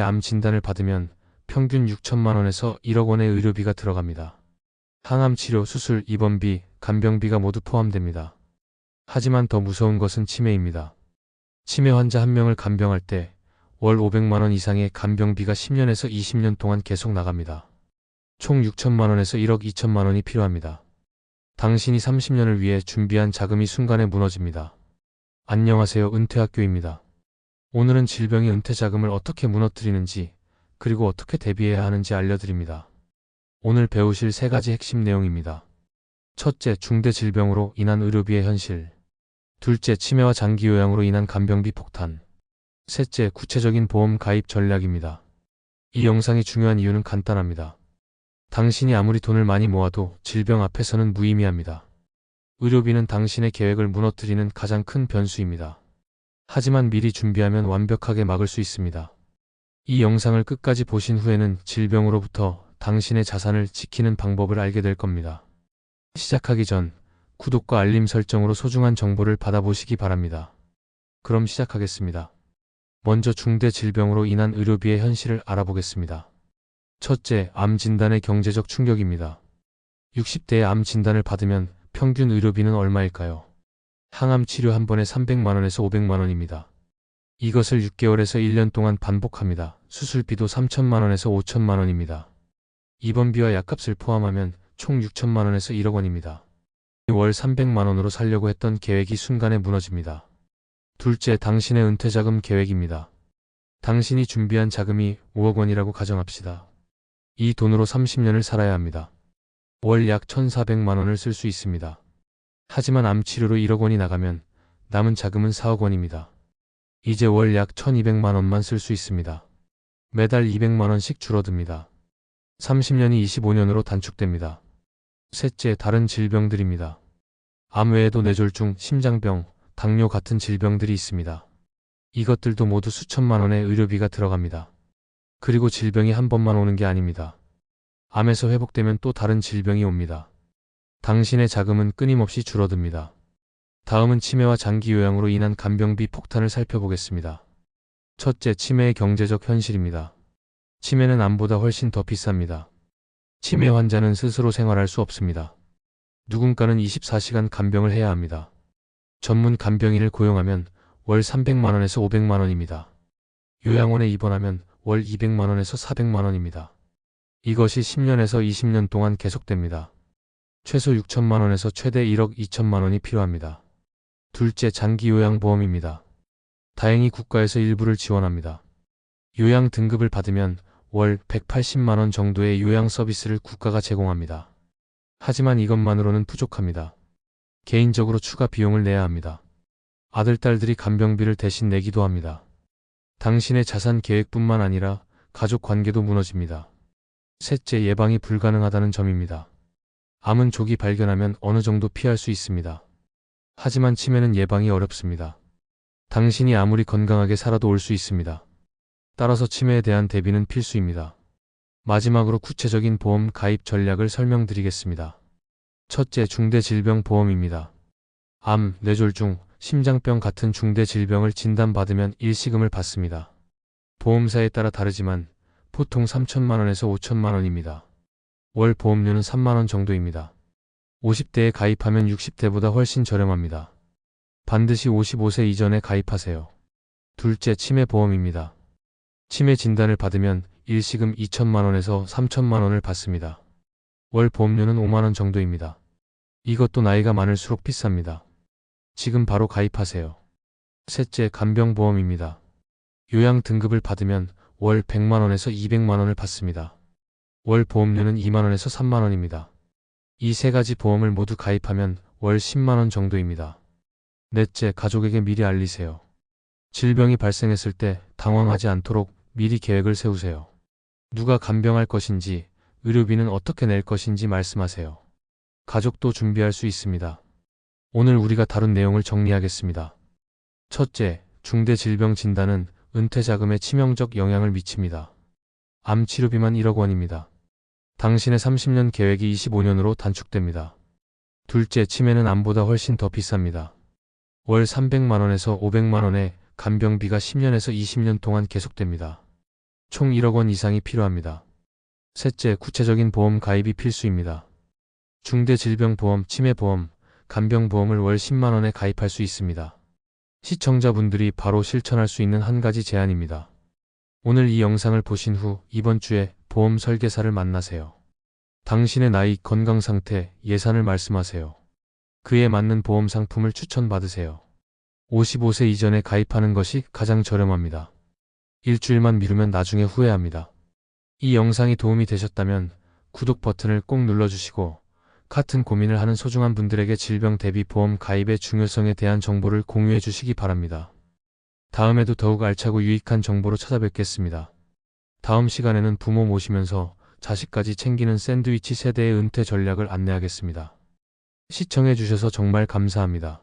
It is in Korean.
암 진단을 받으면 평균 6천만 원에서 1억 원의 의료비가 들어갑니다. 항암 치료, 수술, 입원비, 간병비가 모두 포함됩니다. 하지만 더 무서운 것은 치매입니다. 치매 환자 한 명을 간병할 때 월 500만 원 이상의 간병비가 10년에서 20년 동안 계속 나갑니다. 총 6천만 원에서 1억 2천만 원이 필요합니다. 당신이 30년을 위해 준비한 자금이 순간에 무너집니다. 안녕하세요, 은퇴학교입니다. 오늘은 질병이 은퇴 자금을 어떻게 무너뜨리는지, 그리고 어떻게 대비해야 하는지 알려드립니다. 오늘 배우실 3가지 핵심 내용입니다. 첫째, 중대 질병으로 인한 의료비의 현실. 둘째, 치매와 장기 요양으로 인한 간병비 폭탄. 셋째, 구체적인 보험 가입 전략입니다. 이 영상이 중요한 이유는 간단합니다. 당신이 아무리 돈을 많이 모아도 질병 앞에서는 무의미합니다. 의료비는 당신의 계획을 무너뜨리는 가장 큰 변수입니다. 하지만 미리 준비하면 완벽하게 막을 수 있습니다. 이 영상을 끝까지 보신 후에는 질병으로부터 당신의 자산을 지키는 방법을 알게 될 겁니다. 시작하기 전 구독과 알림 설정으로 소중한 정보를 받아보시기 바랍니다. 그럼 시작하겠습니다. 먼저 중대 질병으로 인한 의료비의 현실을 알아보겠습니다. 첫째, 암 진단의 경제적 충격입니다. 60대의 암 진단을 받으면 평균 의료비는 얼마일까요? 항암 치료 한 번에 300만 원에서 500만 원입니다. 이것을 6개월에서 1년 동안 반복합니다. 수술비도 3천만 원에서 5천만 원입니다. 입원비와 약값을 포함하면 총 6천만 원에서 1억 원입니다. 월 300만 원으로 살려고 했던 계획이 순간에 무너집니다. 둘째, 당신의 은퇴자금 계획입니다. 당신이 준비한 자금이 5억 원이라고 가정합시다. 이 돈으로 30년을 살아야 합니다. 월 약 1,400만 원을 쓸 수 있습니다. 하지만 암 치료로 1억 원이 나가면 남은 자금은 4억 원입니다. 이제 월 약 1,200만 원만 쓸 수 있습니다. 매달 200만 원씩 줄어듭니다. 30년이 25년으로 단축됩니다. 셋째, 다른 질병들입니다. 암 외에도 뇌졸중, 심장병, 당뇨 같은 질병들이 있습니다. 이것들도 모두 수천만 원의 의료비가 들어갑니다. 그리고 질병이 한 번만 오는 게 아닙니다. 암에서 회복되면 또 다른 질병이 옵니다. 당신의 자금은 끊임없이 줄어듭니다. 다음은 치매와 장기 요양으로 인한 간병비 폭탄을 살펴보겠습니다. 첫째, 치매의 경제적 현실입니다. 치매는 암보다 훨씬 더 비쌉니다. 치매 환자는 스스로 생활할 수 없습니다. 누군가는 24시간 간병을 해야 합니다. 전문 간병인을 고용하면 월 300만 원에서 500만 원입니다. 요양원에 입원하면 월 200만 원에서 400만 원입니다. 이것이 10년에서 20년 동안 계속됩니다. 최소 6천만 원에서 최대 1억 2천만 원이 필요합니다. 둘째, 장기 요양보험입니다. 다행히 국가에서 일부를 지원합니다. 요양 등급을 받으면 월 180만 원 정도의 요양 서비스를 국가가 제공합니다. 하지만 이것만으로는 부족합니다. 개인적으로 추가 비용을 내야 합니다. 아들, 딸들이 간병비를 대신 내기도 합니다. 당신의 자산 계획뿐만 아니라 가족 관계도 무너집니다. 셋째, 예방이 불가능하다는 점입니다. 암은 조기 발견하면 어느 정도 피할 수 있습니다. 하지만 치매는 예방이 어렵습니다. 당신이 아무리 건강하게 살아도 올 수 있습니다. 따라서 치매에 대한 대비는 필수입니다. 마지막으로 구체적인 보험 가입 전략을 설명드리겠습니다. 첫째, 중대 질병 보험입니다. 암, 뇌졸중, 심장병 같은 중대 질병을 진단받으면 일시금을 받습니다. 보험사에 따라 다르지만 보통 3천만 원에서 5천만 원입니다. 월 보험료는 3만 원 정도입니다. 50대에 가입하면 60대보다 훨씬 저렴합니다. 반드시 55세 이전에 가입하세요. 둘째, 치매 보험입니다. 치매 진단을 받으면 일시금 2천만 원에서 3천만 원을 받습니다. 월 보험료는 5만 원 정도입니다. 이것도 나이가 많을수록 비쌉니다. 지금 바로 가입하세요. 셋째, 간병보험입니다. 요양 등급을 받으면 월 100만 원에서 200만 원을 받습니다. 월 보험료는 2만 원에서 3만 원입니다. 이 3가지 보험을 모두 가입하면 월 10만 원 정도입니다. 넷째, 가족에게 미리 알리세요. 질병이 발생했을 때 당황하지 않도록 미리 계획을 세우세요. 누가 간병할 것인지, 의료비는 어떻게 낼 것인지 말씀하세요. 가족도 준비할 수 있습니다. 오늘 우리가 다룬 내용을 정리하겠습니다. 첫째, 중대 질병 진단은 은퇴 자금에 치명적 영향을 미칩니다. 암 치료비만 1억 원입니다. 당신의 30년 계획이 25년으로 단축됩니다. 둘째, 치매는 암보다 훨씬 더 비쌉니다. 월 300만 원에서 500만 원의 간병비가 10년에서 20년 동안 계속됩니다. 총 1억 원 이상이 필요합니다. 셋째, 구체적인 보험 가입이 필수입니다. 중대질병보험, 치매보험, 간병보험을 월 10만 원에 가입할 수 있습니다. 시청자분들이 바로 실천할 수 있는 한 가지 제안입니다. 오늘 이 영상을 보신 후 이번 주에 보험 설계사를 만나세요. 당신의 나이, 건강 상태, 예산을 말씀하세요. 그에 맞는 보험 상품을 추천받으세요. 55세 이전에 가입하는 것이 가장 저렴합니다. 일주일만 미루면 나중에 후회합니다. 이 영상이 도움이 되셨다면 구독 버튼을 꼭 눌러주시고 같은 고민을 하는 소중한 분들에게 질병 대비 보험 가입의 중요성에 대한 정보를 공유해 주시기 바랍니다. 다음에도 더욱 알차고 유익한 정보로 찾아뵙겠습니다. 다음 시간에는 부모 모시면서 자식까지 챙기는 샌드위치 세대의 은퇴 전략을 안내하겠습니다. 시청해 주셔서 정말 감사합니다.